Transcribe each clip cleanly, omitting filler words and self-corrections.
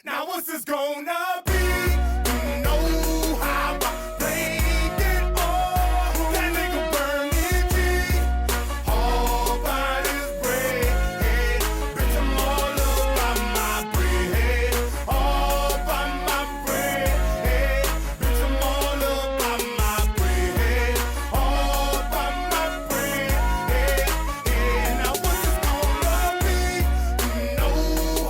Now what's this gonna be? You know how I played it all. That nigga burning G. All by his bread. Bitch, I'm all about my bread. All by my bread. Bitch, I'm all about my bread. All by my bread. Now what's this gonna be? You know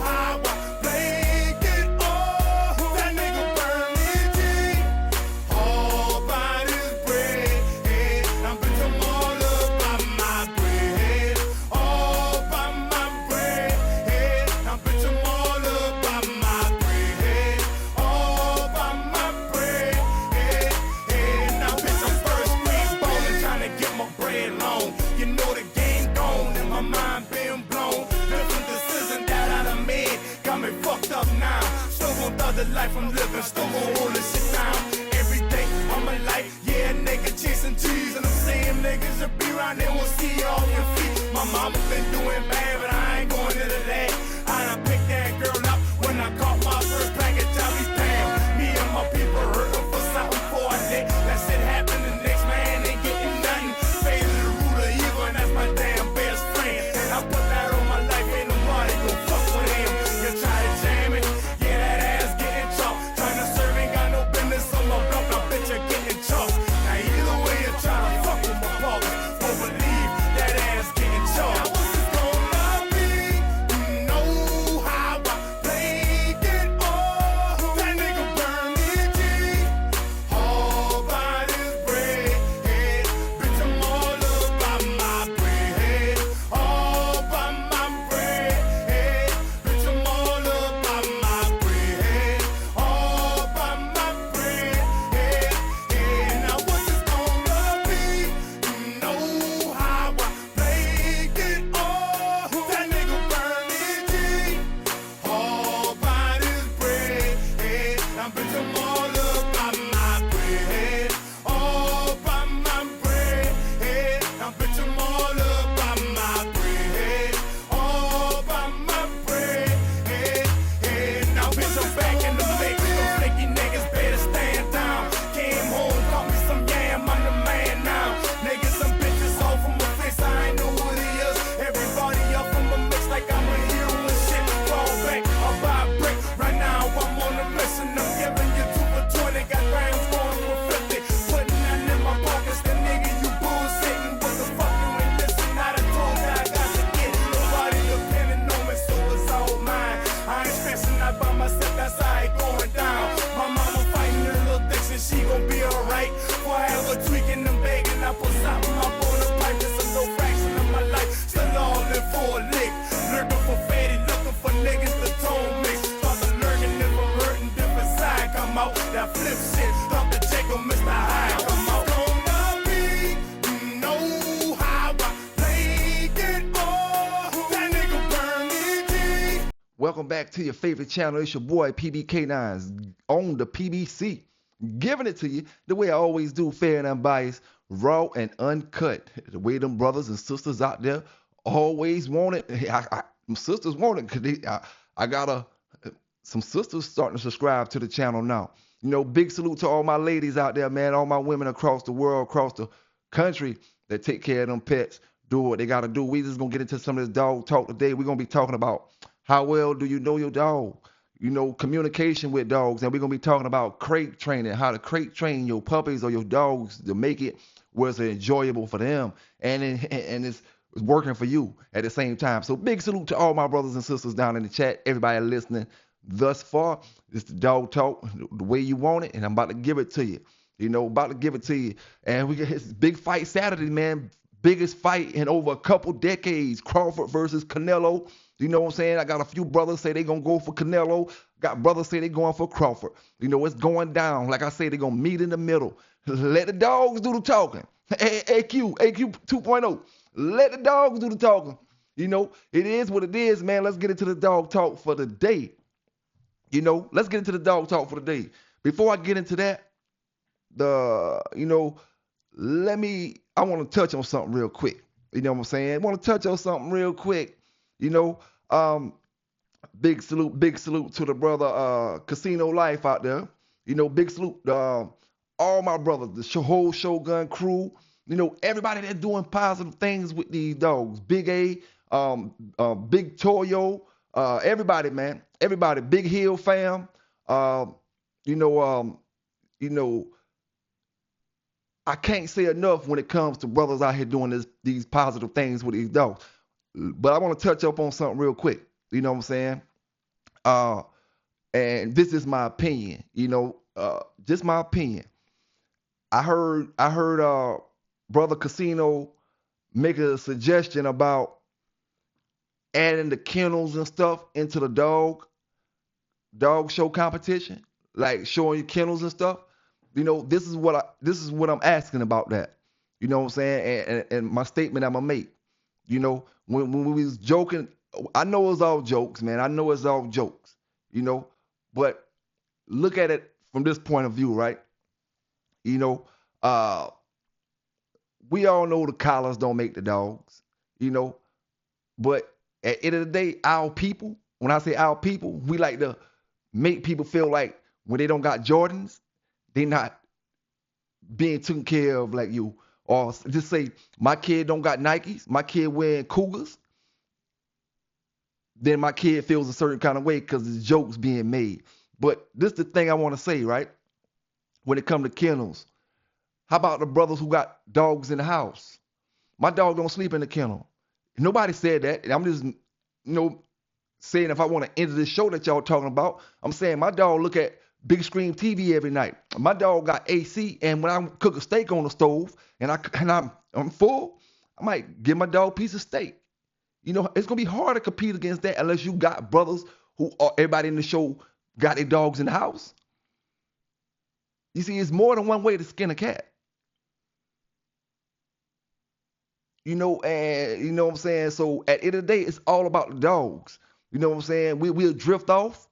how I played it all. That nigga burning G. All by his bread. Now bitch, I'm all about my bread. All by my bread. Now bitch, I'm all about my bread. All by my bread. Now bitch, I'm first green ballin', trying to get my bread long. You know the game gone and my mind been blown. Different decisions that I done made got me fucked up now. Still gon' thug the life I'm living, still gon' hold this shit down. Every day of my life, yeah, nigga chasing trees. And the same niggas that be around there will see you off your feet. My mama been doing bad, but I ain't going into that. I done picked that girl up when I caught my first package. I be damn, me and my people hurting for something for a day. That shit happened, the next man ain't getting nothing. Faded the root of evil, and that's my damn best friend. And I put that on my life, ain't nobody gon' fuck with him. You try to jam it, yeah, that ass getting chopped. Trying to serve ain't got no business on my block, now bitch, you're getting chopped. Now either way you try to fuck with my pockets, don't believe that ass getting chopped. Now what's this gonna be? You know how I played it all. That nigga burning G. All by his bread. Bitch, I'm all about my bread. All by my bread. Bitch, I'm all about my bread. All by my bread. Now what's this gonna be? You know how I played it all. That nigga burning G. All by his bread. Now bitch, I'm all about my bread. All by my bread. Now bitch, I'm all about my bread. All by my bread. Now bitch, I'm back in the mix. Those flaky niggas better stand down. Came home, got me some yam, I'm the man now. Niggas, some bitches all from my face, I ain't know who they is. Everybody up from my mix like I'm a hero and shit. Fall back, I'll buy a brick. Right now, I'm on a mission. I'm giving you 2 for 20. Got grams going for 50. Putting that in my pockets, the nigga, you bullshitting. What the fuck you ain't listen? I done told you I got to get it. Nobody depending on me, so it's all mine. I ain't stressing out by myself, that's how it going down. My mama fighting her little dicks and she gon' be alright. Before I ever tweaking and begging, I put something up on the pipe. It's a little fraction of my life, still all in for a lick. Lurking for fatty, looking for niggas to tone mix. Start to lurking if I'm hurting, different side come out. That flip shit, stop the Jacob, Mr. High come out. Gonna be, you know how I played it all. That nigga burning G. Welcome back to your favorite channel. It's your boy K9s on the PBC, giving it to you the way I always do, fair and unbiased, raw and uncut. The way them brothers and sisters out there always want it. My sisters want it because I got some sisters starting to subscribe to the channel now. You know, big salute to all my ladies out there, man. All my women across the world, across the country that take care of them pets, do what they got to do. We just going to get into some of this dog talk today. We're going to be talking about how well do you know your dog? You know, communication with dogs. And we're going to be talking about crate training, how to crate train your puppies or your dogs to make it where it's enjoyable for them. And it's working for you at the same time. So big salute to all my brothers and sisters down in the chat, everybody listening thus far. It's the dog talk, the way you want it, and I'm about to give it to you. You know, about to give it to you. And we got this big fight Saturday, man. Biggest fight in over a couple decades. Crawford versus Canelo. You know what I'm saying? I got a few brothers say they going to go for Canelo. Got brothers say they going for Crawford. You know, it's going down. Like I say, they going to meet in the middle. Let the dogs do the talking. AQ 2.0. Let the dogs do the talking. You know, it is what it is, man. Let's get into the dog talk for the day. You know, let's get into the dog talk for the day. Before I get into that, I want to touch on something real quick. You know what I'm saying? I want to touch on something real quick. You know, big salute to the brother Casino Life out there. Big salute all my brothers, the whole Shogun crew. Everybody that's doing positive things with these dogs. Big A, Big Toyo, everybody, man. Everybody, Big Hill fam. Uh, you know, um, you know, I can't say enough when it comes to brothers out here doing these positive things with these dogs. But I want to touch up on something real quick. You know what I'm saying? Uh, and this is my opinion. Just my opinion. I heard brother Casino make a suggestion about adding the kennels and stuff into the dog show competition, like showing you kennels and stuff. This is what I'm asking about that. You know what I'm saying? And my statement I'm gonna make. When we was joking, I know it's all jokes, man. I know it's all jokes. But look at it from this point of view, right? You know, uh, we all know the collars don't make the dogs. You know, but at the end of the day, our people. When I say our people, we like to make people feel like when they don't got Jordans, they not being taken care of like you. Or just say my kid don't got Nikes, my kid wearing Cougars, then my kid feels a certain kind of way because the jokes being made. But this is the thing I want to say, right? When it comes to kennels, how about the brothers who got dogs in the house? My dog don't sleep in the kennel. Nobody said that. I'm just, saying if I want to enter this show that y'all talking about, I'm saying my dog look at big screen TV every night. My dog got AC, and when I cook a steak on the stove and I'm full, I might give my dog a piece of steak. It's gonna be hard to compete against that unless you got brothers who are everybody in the show got their dogs in the house. You see, it's more than one way to skin a cat. And you know what I'm saying? So at the end of the day, it's all about the dogs. You know what I'm saying? We'll drift off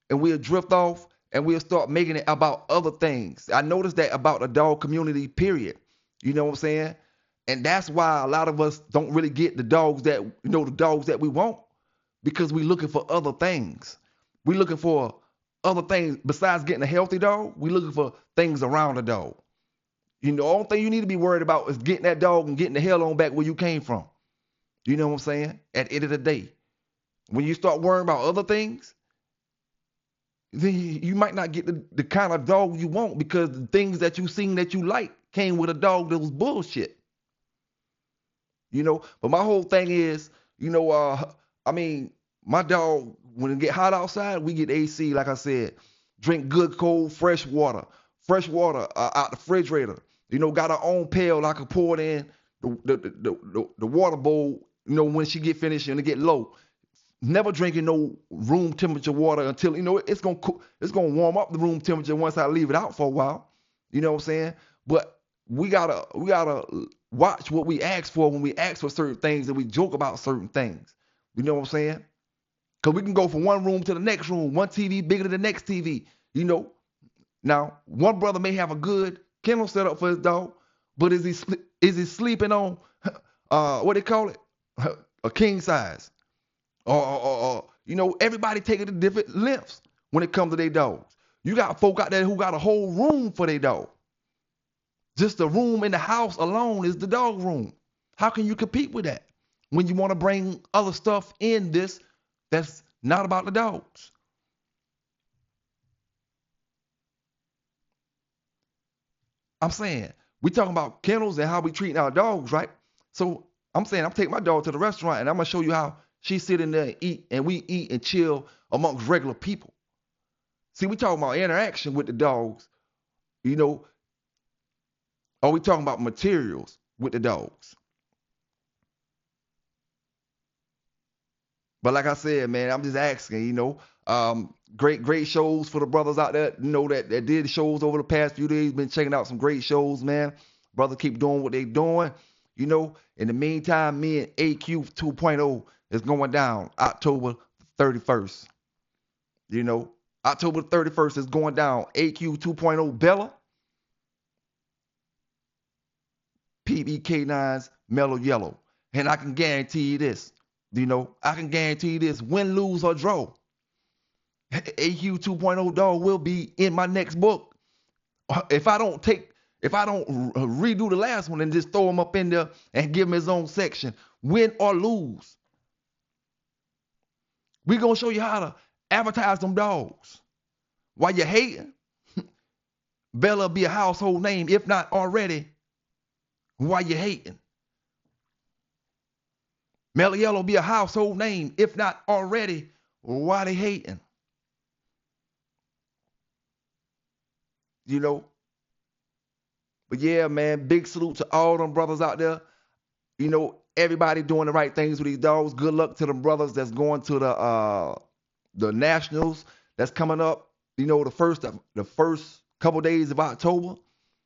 and we'll start making it about other things. I noticed that about the dog community, period. You know what I'm saying? And that's why a lot of us don't really get the dogs that we want, because we're looking for other things. We're looking for other things besides getting a healthy dog. We're looking for things around the dog. The only thing you need to be worried about is getting that dog and getting the hell on back where you came from. You know what I'm saying? At the end of the day, when you start worrying about other things, then you might not get the kind of dog you want, because the things that you seen that you like came with a dog that was bullshit. But my whole thing is, my dog, when it get hot outside, we get AC, like I said. Drink good, cold, fresh water out the refrigerator. Got our own pail. I can pour it in the water bowl. When she get finished and it get low. Never drinking no room temperature water until it's gonna cool, it's gonna warm up the room temperature once I leave it out for a while. You know what I'm saying? But we gotta watch what we ask for when we ask for certain things and we joke about certain things. You know what I'm saying? Because we can go from one room to the next room, one TV bigger than the next TV. Now one brother may have a good kennel set up for his dog, but is he sleeping on what they call it, a king size? Or everybody taking the different lengths when it comes to their dogs. You got folk out there who got a whole room for their dog. Just the room in the house alone is the dog room. How can you compete with that when you want to bring other stuff in this that's not about the dogs? I'm saying we talking about kennels and how we treating our dogs, right? So I'm saying I'm taking my dog to the restaurant and I'm gonna show you how she sit in there and eat, and we eat and chill amongst regular people. See, we talking about interaction with the dogs, or we talking about materials with the dogs. But like I said, man, I'm just asking, great shows for the brothers out there, that did shows over the past few days. Been checking out some great shows, man. Brothers keep doing what they doing. In the meantime, me and AQ 2.0 is going down October 31st. October 31st is going down. AQ 2.0 Bella, PB K9s Mellow Yellow. And I can guarantee you this, win, lose, or draw. AQ 2.0 dog will be in my next book. If I don't redo the last one and just throw him up in there and give him his own section, win or lose, we gonna show you how to advertise them dogs. While you're hating, Bella be a household name, if not already. While you're hating, Mellow Yellow be a household name, if not already. Why they hating? You know. But yeah, man, big salute to all them brothers out there. You know, everybody doing the right things with these dogs. Good luck to them brothers that's going to the nationals that's coming up. You know, the first couple days of October.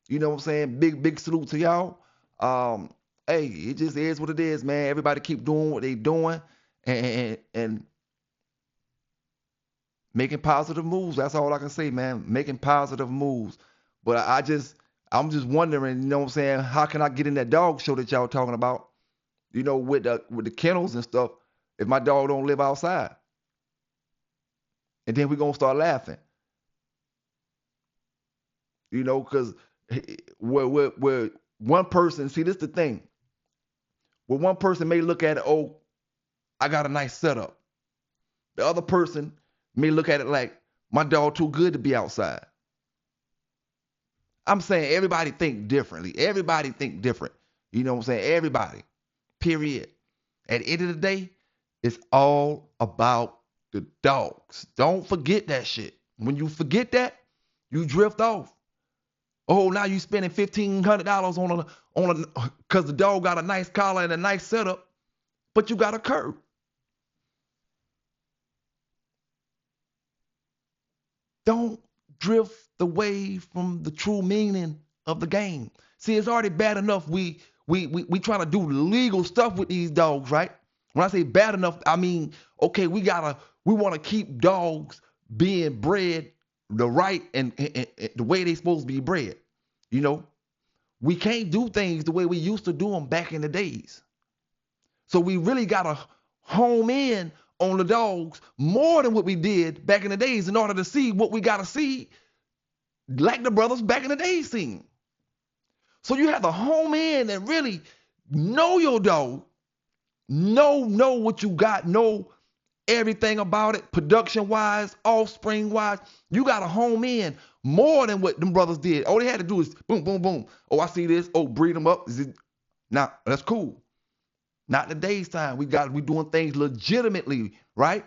You know what I'm saying? Big salute to y'all. Hey, it just is what it is, man. Everybody keep doing what they doing and making positive moves. That's all I can say, man. Making positive moves. But I'm just wondering, you know what I'm saying, how can I get in that dog show that y'all talking about? You know, with the kennels and stuff, if my dog don't live outside. And then we're gonna start laughing. You know, because where one person, see, this is the thing. Where one person may look at it, oh, I got a nice setup. The other person may look at it like, my dog too good to be outside. I'm saying everybody think differently. Everybody think different. You know what I'm saying? Everybody. Period. At the end of the day, it's all about the dogs. Don't forget that shit. When you forget that, you drift off. Oh, now you spending $1,500 on a because the dog got a nice collar and a nice setup, but you got a curb. Don't drift away from the true meaning of the game. See, it's already bad enough we trying to do legal stuff with these dogs, right? When I say bad enough, I mean, okay, we want to keep dogs being bred the right and the way they supposed to be bred. You know, we can't do things the way we used to do them back in the days. So we really got to home in on the dogs more than what we did back in the days in order to see what we got to see like the brothers back in the days seen. So you have to home in and really know your dog, know what you got, know everything about it, production-wise, offspring-wise. You got to home in more than what them brothers did. All they had to do is boom, boom, boom. Oh, I see this. Oh, breed them up. Now, that's cool. Not in today's time. We doing things legitimately, right?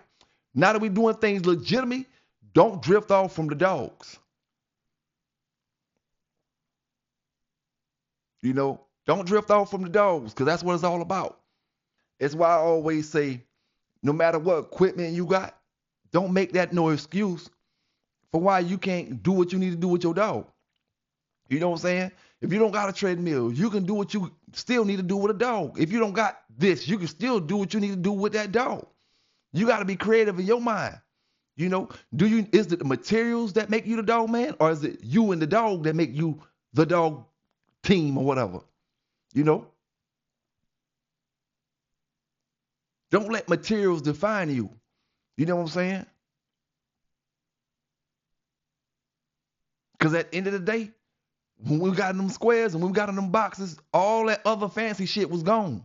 Now that we doing things legitimately, don't drift off from the dogs. You know, don't drift off from the dogs, because that's what it's all about. It's why I always say, no matter what equipment you got, don't make that no excuse for why you can't do what you need to do with your dog. You know what I'm saying? If you don't got a treadmill, you can do what you still need to do with a dog. If you don't got this, you can still do what you need to do with that dog. You got to be creative in your mind. You know, is it the materials that make you the dog man, or is it you and the dog that make you the dog team or whatever? You know? Don't let materials define you. You know what I'm saying? Because at the end of the day, when we got in them squares and we got in them boxes, all that other fancy shit was gone.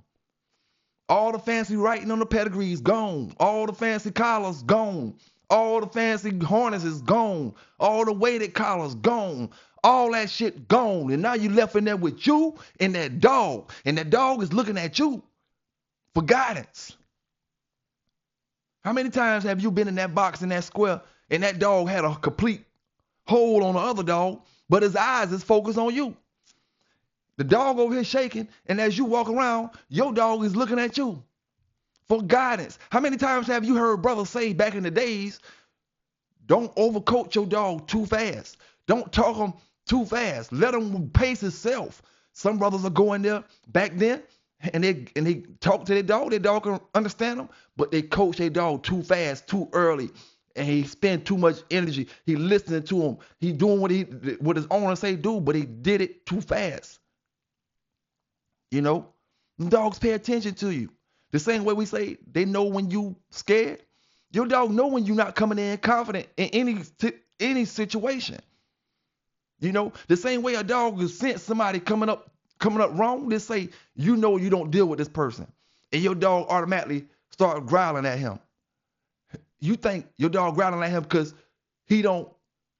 All the fancy writing on the pedigrees gone. All the fancy collars gone. All the fancy harnesses gone. All the weighted collars gone. All that shit gone. And now you left in there with you and that dog. And that dog is looking at you for guidance. How many times have you been in that box in that square and that dog had a complete hold on the other dog, but his eyes is focused on you? The dog over here shaking, and as you walk around, your dog is looking at you for guidance. How many times have you heard brothers say back in the days, don't overcoat your dog too fast. Don't talk him too fast. Let him pace himself. Some brothers are going there back then, and they talk to their dog can understand them, but they coach their dog too fast, too early, and he spend too much energy. He listening to him. He doing what his owner say do, but he did it too fast. You know, the dogs pay attention to you. The same way we say they know when you scared. Your dog know when you're not coming in confident in any situation. You know, the same way a dog will sense somebody coming up wrong, they say, you know, you don't deal with this person. And your dog automatically start growling at him. You think your dog growling at him because he don't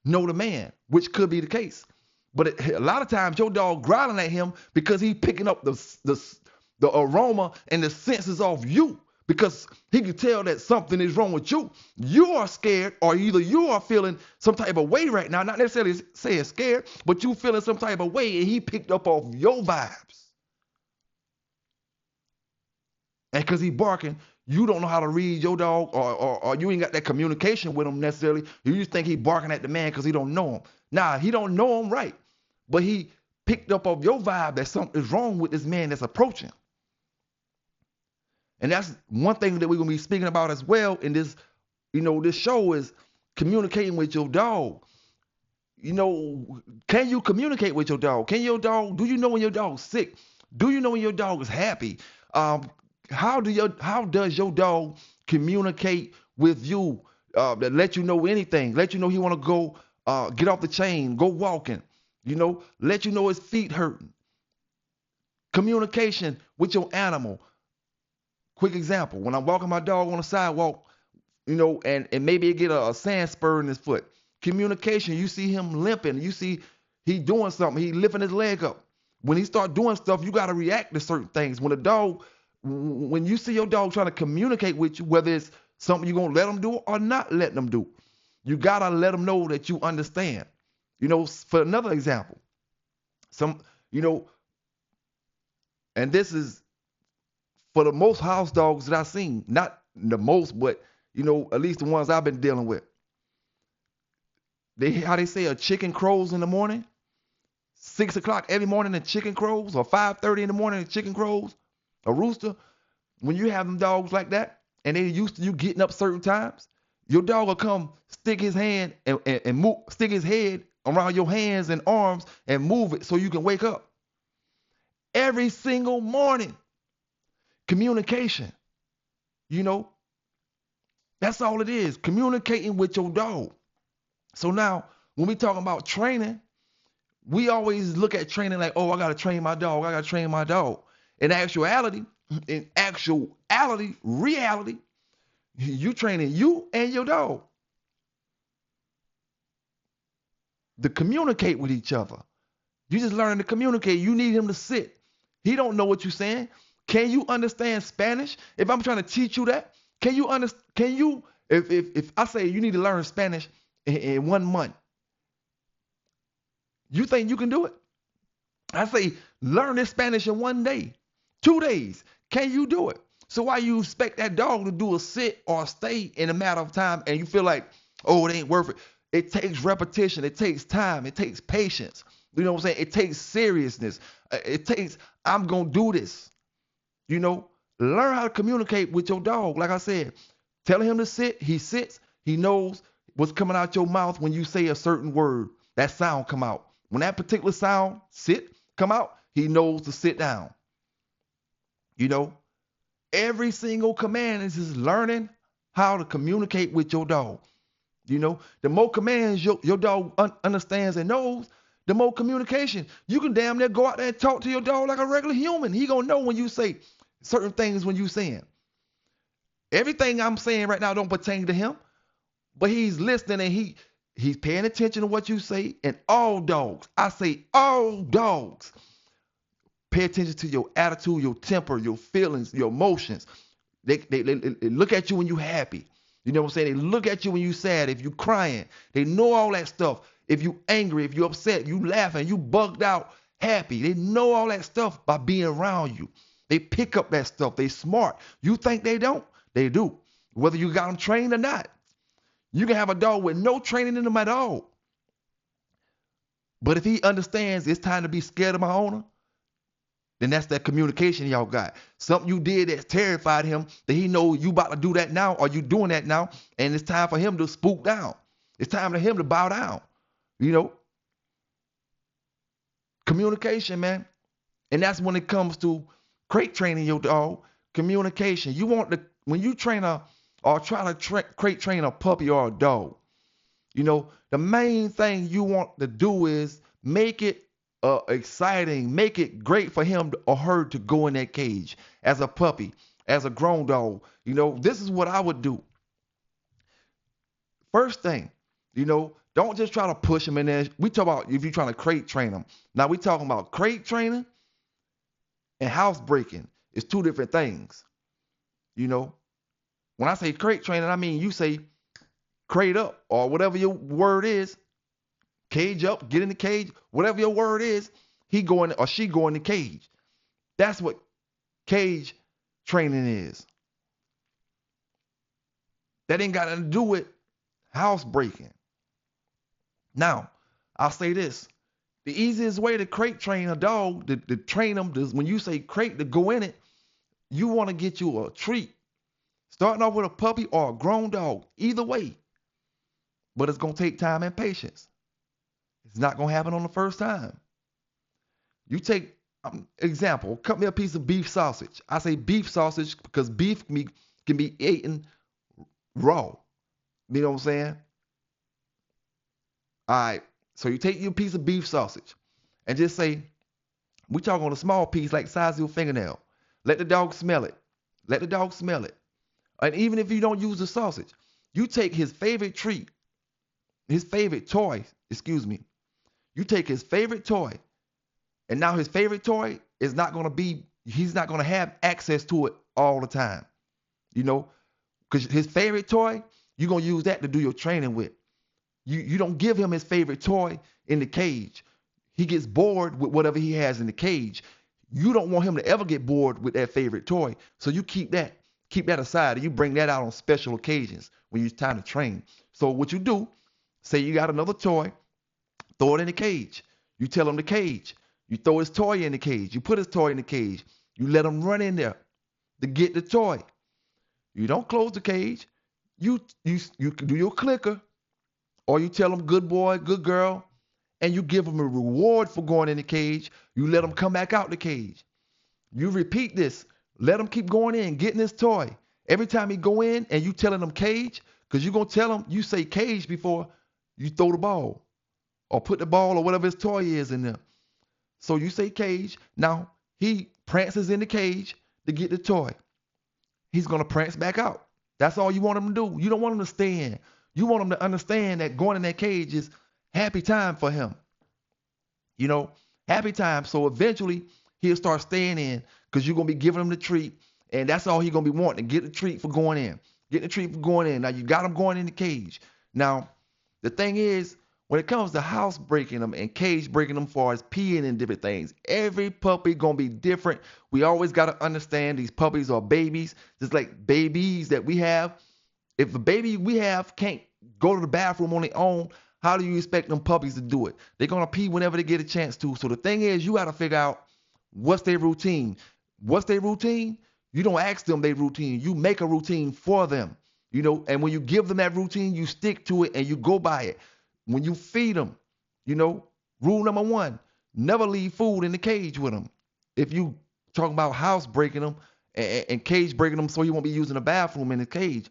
know the man, which could be the case. But a lot of times your dog growling at him because he picking up the aroma and the senses of you, because he can tell that something is wrong with you. You are scared, or either you are feeling some type of way right now, not necessarily saying scared, but you feeling some type of way, and he picked up off your vibes. And because he barking, you don't know how to read your dog, or you ain't got that communication with him necessarily. You just think he barking at the man because he don't know him. Nah, he don't know him, right. But he picked up off your vibe that something is wrong with this man that's approaching. And that's one thing that we're going to be speaking about as well in this, this show, is communicating with your dog. Can you communicate with your dog? Do you know when your dog's sick? Do you know when your dog is happy? How does your dog communicate with you, that let you know anything, let you know he want to go get off the chain, go walking, let you know his feet hurting? Communication with your animal. Quick example, when I'm walking my dog on the sidewalk, and maybe it get a sand spur in his foot. Communication, you see him limping, you see he doing something, he lifting his leg up. When he start doing stuff, you got to react to certain things. When you see your dog trying to communicate with you, whether it's something you're going to let them do or not let them do, you got to let them know that you understand. For another example, and this is for the most house dogs that I've seen, not the most, but, at least the ones I've been dealing with. How they say a chicken crows in the morning, 6 o'clock every morning, a chicken crows, or 5:30 in the morning, a chicken crows, a rooster. When you have them dogs like that, and they used to you getting up certain times, your dog will come stick his hand and move, stick his head around your hands and arms and move it so you can wake up. Every single morning. Communication. That's all it is. Communicating with your dog. So now, when we talking about training, we always look at training like, oh, I got to train my dog. I got to train my dog. In reality, you training you and your dog to communicate with each other. You just learning to communicate. You need him to sit. He don't know what you're saying. Can you understand Spanish? If I'm trying to teach you that, if I say you need to learn Spanish in 1 month, you think you can do it? I say learn this Spanish in 1 day, 2 days. Can you do it? So why you expect that dog to do a sit or a stay in a matter of time, and you feel like, oh, it ain't worth it? It takes repetition. It takes time. It takes patience. You know what I'm saying? It takes seriousness. It takes, I'm going to do this. Learn how to communicate with your dog. Like I said, telling him to sit, he sits. He knows what's coming out your mouth when you say a certain word. That sound come out. When that particular sound, sit, come out, he knows to sit down. Every single command is just learning how to communicate with your dog. The more commands your dog understands and knows, the more communication. You can damn near go out there and talk to your dog like a regular human. He gonna know when you say certain things when you saying. Everything I'm saying right now don't pertain to him, but he's listening and he's paying attention to what you say. And all dogs, I say all dogs, pay attention to your attitude, your temper, your feelings, your emotions. They look at you when you're happy. You know what I'm saying? They look at you when you're sad, if you're crying. They know all that stuff. If you angry, if you upset, you laughing, you bugged out, happy. They know all that stuff by being around you. They pick up that stuff. They smart. You think they don't? They do. Whether you got them trained or not. You can have a dog with no training in them at all. But if he understands it's time to be scared of my owner, then that's that communication y'all got. Something you did that terrified him, that he know you about to do that now, or you doing that now, and it's time for him to spook down. It's time for him to bow down. Communication, man. And that's when it comes to crate training your dog. Communication. When you train a or try to crate train a puppy or a dog. The main thing you want to do is make it exciting, make it great for him or her to go in that cage as a puppy, as a grown dog. This is what I would do. First thing, don't just try to push them in there. We talk about if you're trying to crate train them. Now we talking about crate training and house breaking. It's two different things. When I say crate training, I mean you say crate up or whatever your word is, cage up, get in the cage, whatever your word is, he going or she go in the cage. That's what cage training is. That ain't got nothing to do with house breaking. Now, I'll say this. The easiest way to crate train a dog, to train them, when you say crate to go in it, you want to get you a treat. Starting off with a puppy or a grown dog, either way. But it's going to take time and patience. It's not going to happen on the first time. You take, example, cut me a piece of beef sausage. I say beef sausage because beef can be eaten raw. You know what I'm saying? All right. So you take your piece of beef sausage and just say, we talk on a small piece like size of your fingernail. Let the dog smell it. Let the dog smell it. And even if you don't use the sausage, you take his favorite treat, his favorite toy, you take his favorite toy, and now his favorite toy is not going to be, he's not going to have access to it all the time, because his favorite toy, you're going to use that to do your training with. You don't give him his favorite toy in the cage. He gets bored with whatever he has in the cage. You don't want him to ever get bored with that favorite toy. So you keep that aside, and you bring that out on special occasions when it's time to train. So what you do, say you got another toy, throw it in the cage. You tell him the cage. You throw his toy in the cage. You put his toy in the cage. You let him run in there to get the toy. You don't close the cage. You do your clicker, or you tell him good boy, good girl, and you give him a reward for going in the cage. You let him come back out the cage. You repeat this. Let him keep going in, getting his toy. Every time he go in and you telling him cage, because you're going to tell him, you say cage before you throw the ball or put the ball or whatever his toy is in there. So you say cage. Now he prances in the cage to get the toy. He's going to prance back out. That's all you want him to do. You don't want him to stay in. You want him to understand that going in that cage is happy time for him. Happy time. So eventually he'll start staying in because you're going to be giving him the treat. And that's all he's going to be wanting, to get the treat for going in. Get the treat for going in. Now you got him going in the cage. Now, the thing is, when it comes to house breaking them and cage breaking them for as peeing and different things, every puppy going to be different. We always got to understand these puppies are babies, just like babies that we have. If the baby we have can't go to the bathroom on their own, how do you expect them puppies to do it? They're going to pee whenever they get a chance to. So the thing is, you got to figure out what's their routine. What's their routine? You don't ask them their routine. You make a routine for them, and when you give them that routine, you stick to it and you go by it. When you feed them, rule number 1, never leave food in the cage with them. If you talking about house breaking them and cage breaking them so you won't be using the bathroom in the cage,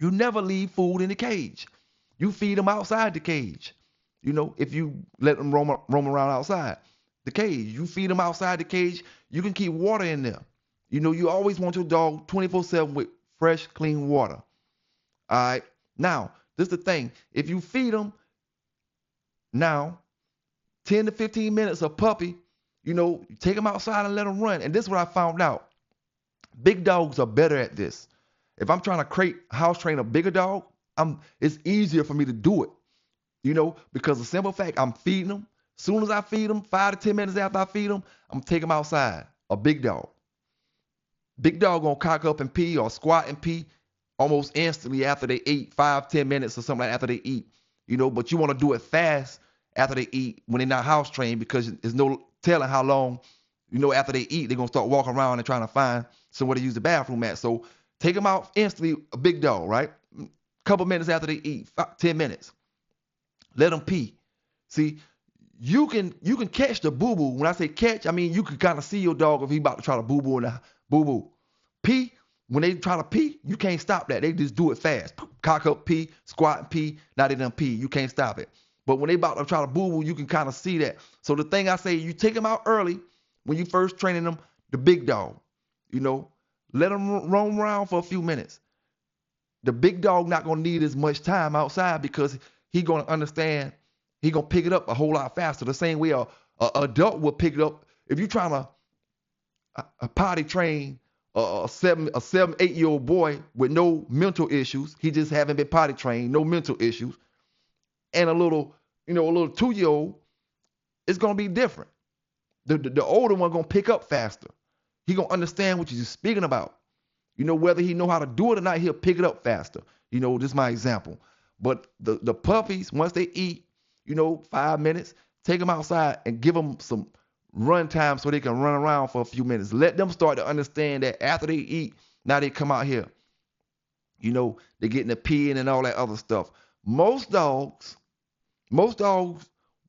you never leave food in the cage. You feed them outside the cage. If you let them roam around outside the cage, you feed them outside the cage. You can keep water in there. You always want your dog 24/7 with fresh, clean water. All right. Now, this is the thing. If you feed them now 10 to 15 minutes a puppy, you take them outside and let them run. And this is what I found out. Big dogs are better at this. If I'm trying to house train a bigger dog, it's easier for me to do it, because the simple fact I'm feeding them. Soon as I feed them, 5 to 10 minutes after I feed them, I'm taking them outside. A big dog. Big dog gonna cock up and pee or squat and pee almost instantly after they eat, 5, 10 minutes or something like after they eat, but you want to do it fast after they eat when they're not house trained, because there's no telling how long, after they eat, they're going to start walking around and trying to find somewhere to use the bathroom at. So take them out instantly, a big dog, right? Couple minutes after they eat, 10 minutes. Let them pee. See, you can catch the boo-boo. When I say catch, I mean you can kind of see your dog if he about to try to boo-boo in the boo-boo. Pee, When they try to pee, you can't stop that. They just do it fast. Cock up, pee, squat and pee. Now they done pee. You can't stop it. But when they about to try to boo-boo, you can kind of see that. So the thing I say, you take them out early when you first training them, the big dog, let them roam around for a few minutes. The big dog not going to need as much time outside because he going to understand. He going to pick it up a whole lot faster. The same way a adult will pick it up. If you're trying to potty train a 8-year-old boy with no mental issues, he just haven't been potty trained, no mental issues, and a little 2-year-old, it's going to be different. The older one going to pick up faster. He going to understand what you're speaking about. Whether he know how to do it or not, he'll pick it up faster. This is my example. But the puppies, once they eat, 5 minutes, take them outside and give them some run time so they can run around for a few minutes. Let them start to understand that after they eat, now they come out here. They're getting the peeing and all that other stuff. Most dogs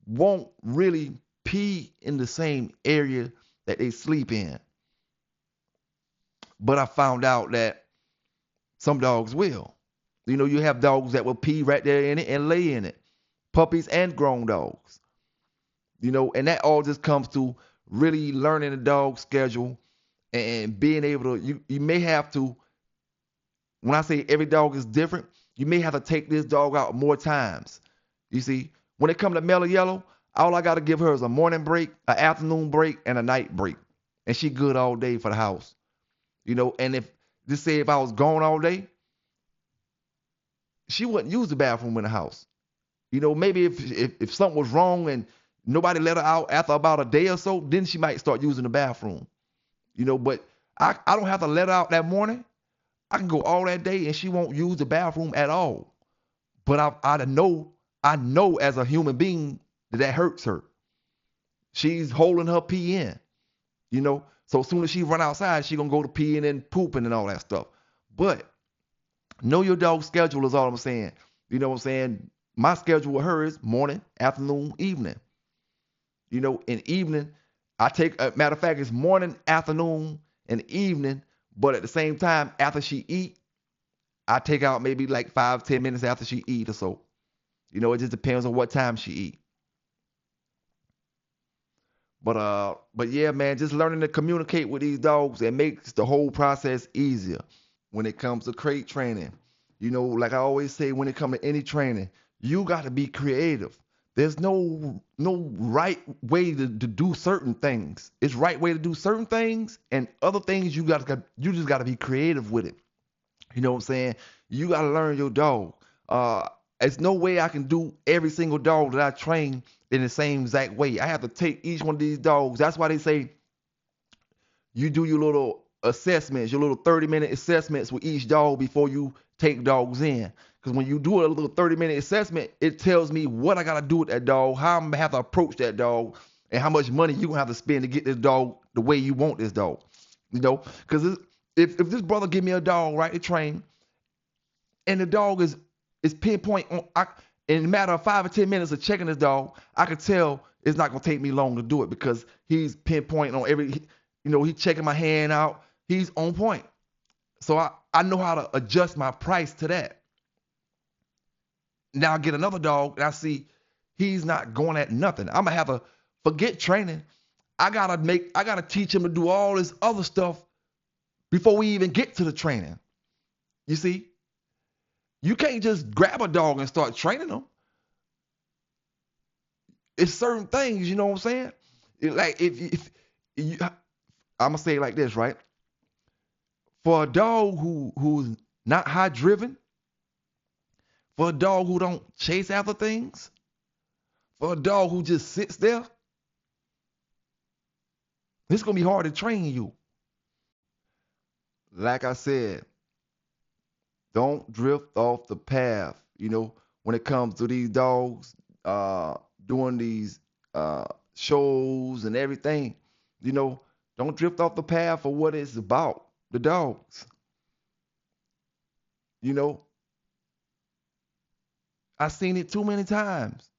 won't really pee in the same area that they sleep in. But I found out that some dogs will. You have dogs that will pee right there in it and lay in it. Puppies and grown dogs. And that all just comes to really learning the dog schedule and being able to, you may have to, when I say every dog is different, you may have to take this dog out more times. You see, when it comes to Mellow Yellow, all I got to give her is a morning break, an afternoon break, and a night break. And she good all day for the house. And if I was gone all day, she wouldn't use the bathroom in the house. Maybe if something was wrong and nobody let her out after about a day or so, then she might start using the bathroom. But I don't have to let her out that morning. I can go all that day and she won't use the bathroom at all. But I know as a human being that hurts her. She's holding her pee in, So as soon as she run outside, she going to go to peeing and pooping and all that stuff. But know your dog's schedule is all I'm saying. You know what I'm saying? My schedule with her is morning, afternoon, evening. In evening, I take, matter of fact, it's morning, afternoon, and evening. But at the same time, after she eat, I take out maybe like 5-10 minutes after she eat or so. It just depends on what time she eat. But yeah, man, just learning to communicate with these dogs, it makes the whole process easier when it comes to crate training. Like I always say, when it comes to any training, you got to be creative. There's no right way to do certain things. It's right way to do certain things, and other things you just got to be creative with it. You know what I'm saying? You got to learn your dog. There's no way I can do every single dog that I train in the same exact way. I have to take each one of these dogs. That's why they say you do your little assessments, your little 30-minute assessments with each dog before you take dogs in. Because when you do a little 30-minute assessment, it tells me what I got to do with that dog, how I'm going to have to approach that dog, and how much money you're going to have to spend to get this dog the way you want this dog. Because if this brother give me a dog, right, to train, and the dog is pinpoint on, in a matter of 5 or 10 minutes of checking this dog, I can tell it's not going to take me long to do it because he's pinpointing on every, he's checking my hand out. He's on point. So I know how to adjust my price to that. Now I get another dog and I see he's not going at nothing. I'm going to have to forget training. I got to teach him to do all this other stuff before we even get to the training. You see? You can't just grab a dog and start training them. It's certain things, you know what I'm saying? Like if you, I'm gonna say it like this, right? For a dog who's not high driven, for a dog who don't chase after things, for a dog who just sits there, it's gonna be hard to train you. Like I said, don't drift off the path, when it comes to these dogs, doing these shows and everything, don't drift off the path for what it's about, the dogs. I've seen it too many times.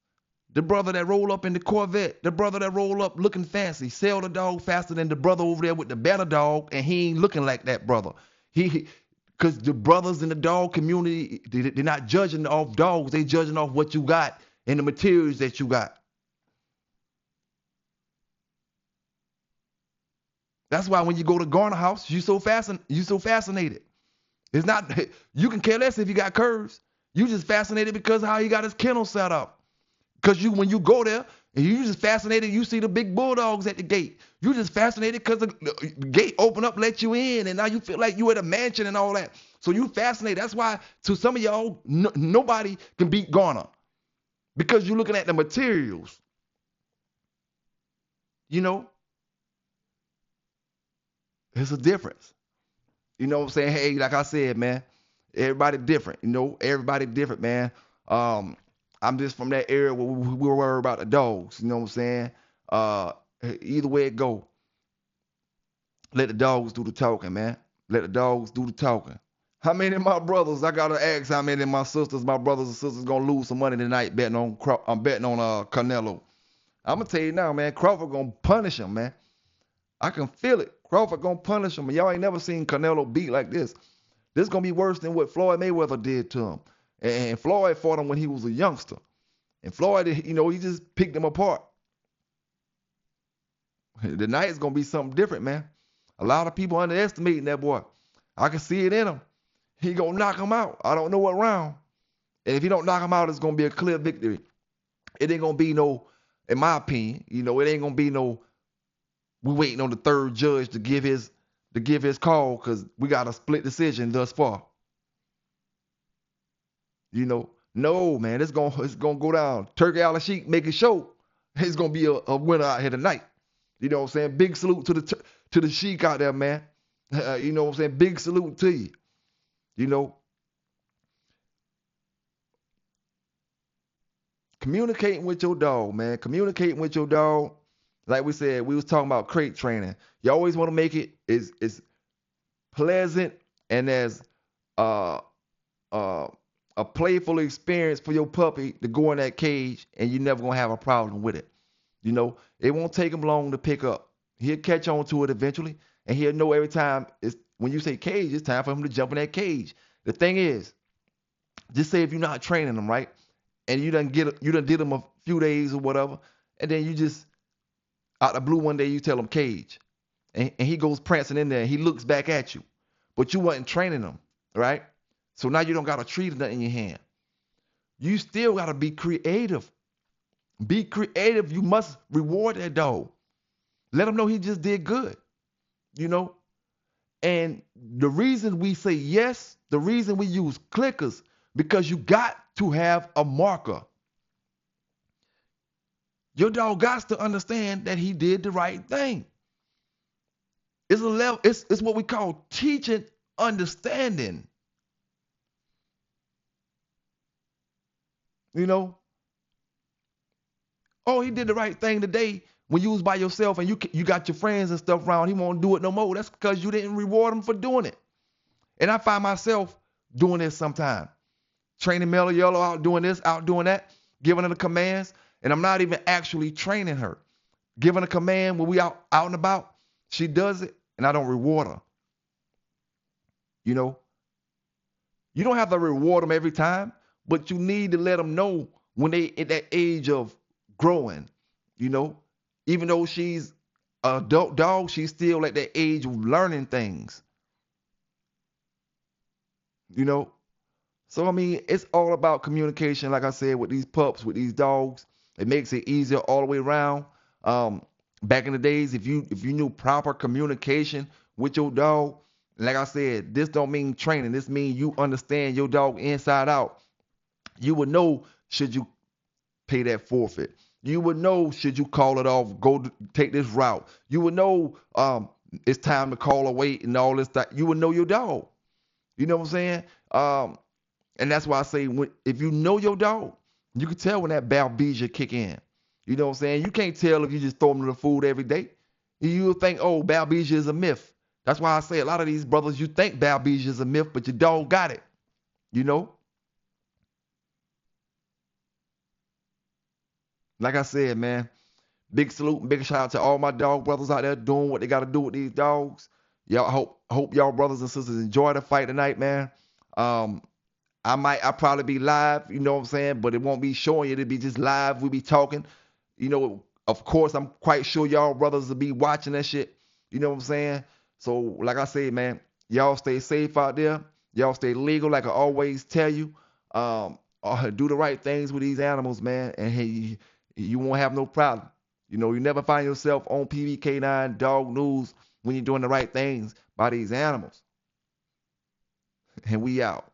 The brother that roll up in the Corvette, the brother that roll up looking fancy, sell the dog faster than the brother over there with the better dog, and he ain't looking like that brother. Because the brothers in the dog community, they're not judging off dogs. They judging off what you got and the materials that you got. That's why when you go to Garner House, you so fascinated. It's not you can care less if you got curves. You just fascinated because of how he got his kennel set up. Because when you go there and you just fascinated, you see the big bulldogs at the gate. You just fascinated because the gate open up, let you in, and now you feel like you at a mansion and all that. So you fascinated. That's why to some of y'all, nobody can beat Garner because you're looking at the materials. You know, there's a difference. You know what I'm saying? Hey, like I said, man, everybody different. You know, everybody different, man. I'm just from that area where we were worried about the dogs. You know what I'm saying? Either way it go, let the dogs do the talking, man. Let the dogs do the talking. How many of my brothers? I gotta ask how many of my sisters, my brothers and sisters, gonna lose some money tonight betting on Canelo. I'm gonna tell you now, man. Crawford gonna punish him, man. I can feel it. Crawford gonna punish him. Y'all ain't never seen Canelo beat like this. This is gonna be worse than what Floyd Mayweather did to him. And Floyd fought him when he was a youngster. And Floyd, you know, he just picked him apart. Tonight is gonna be something different, man. A lot of people underestimating that boy. I can see it in him. He gonna knock him out. I don't know what round. And if he don't knock him out, it's gonna be a clear victory. It ain't gonna be no, in my opinion, you know, it ain't gonna be no. We waiting on the third judge to give his call because we got a split decision thus far. You know, no, man, it's gonna go down. Turkey Al Sheik make it show. It's gonna be a winner out here tonight. You know what I'm saying? Big salute to the Sheik out there, man. You know what I'm saying? Big salute to you. You know, communicating with your dog, man. Communicating with your dog. Like we said, we was talking about crate training. You always want to make it is pleasant and as a playful experience for your puppy to go in that cage, and you're never gonna have a problem with it. You know, it won't take him long to pick up. He'll catch on to it eventually, and he'll know every time it's when you say cage, it's time for him to jump in that cage. The thing is, just say if you're not training him right, and you done did him a few days or whatever, and then you just out the blue one day you tell him cage, and he goes prancing in there and he looks back at you, but you wasn't training him, right? So now you don't got a treat in your hand. You still got to be creative. Be creative. You must reward that dog. Let him know he just did good, you know? And the reason we say yes, the reason we use clickers, because you got to have a marker. Your dog got to understand that he did the right thing. It's a level, it's what we call teaching understanding. You know, oh, he did the right thing today. When you was by yourself and you got your friends and stuff around, he won't do it no more. That's because you didn't reward him for doing it. And I find myself doing this sometimes. Training Mellow Yellow out doing this, out doing that, giving her the commands, and I'm not even actually training her. Giving a command when we out and about, she does it, and I don't reward her. You know, you don't have to reward them every time, but you need to let them know when they at that age of growing, you know. Even though she's an adult dog, she's still at that age of learning things. You know? So, I mean, it's all about communication, like I said, with these pups, with these dogs. It makes it easier all the way around. Back in the days, if you knew proper communication with your dog, like I said, this don't mean training. This means you understand your dog inside out. You would know should you pay that forfeit. You would know should you call it off, take this route. You would know it's time to call a wait and all this stuff. You would know your dog. You know what I'm saying? And that's why I say if you know your dog, you can tell when that Balbesia kick in. You know what I'm saying? You can't tell if you just throw them the food every day. You'll think, oh, Balbesia is a myth. That's why I say a lot of these brothers, you think Balbesia is a myth, but your dog got it. You know? Like I said, man, big salute and big shout out to all my dog brothers out there doing what they got to do with these dogs. Y'all hope y'all brothers and sisters enjoy the fight tonight, man. I'll probably be live, you know what I'm saying, but it won't be showing you. It'll be just live. We be talking. Of course, I'm quite sure y'all brothers will be watching that shit. You know what I'm saying? So, like I said, man, y'all stay safe out there. Y'all stay legal, like I always tell you. Do the right things with these animals, man, and hey, you won't have no problem. You never find yourself on PBK9 Dog News when you're doing the right things by these animals. And we out.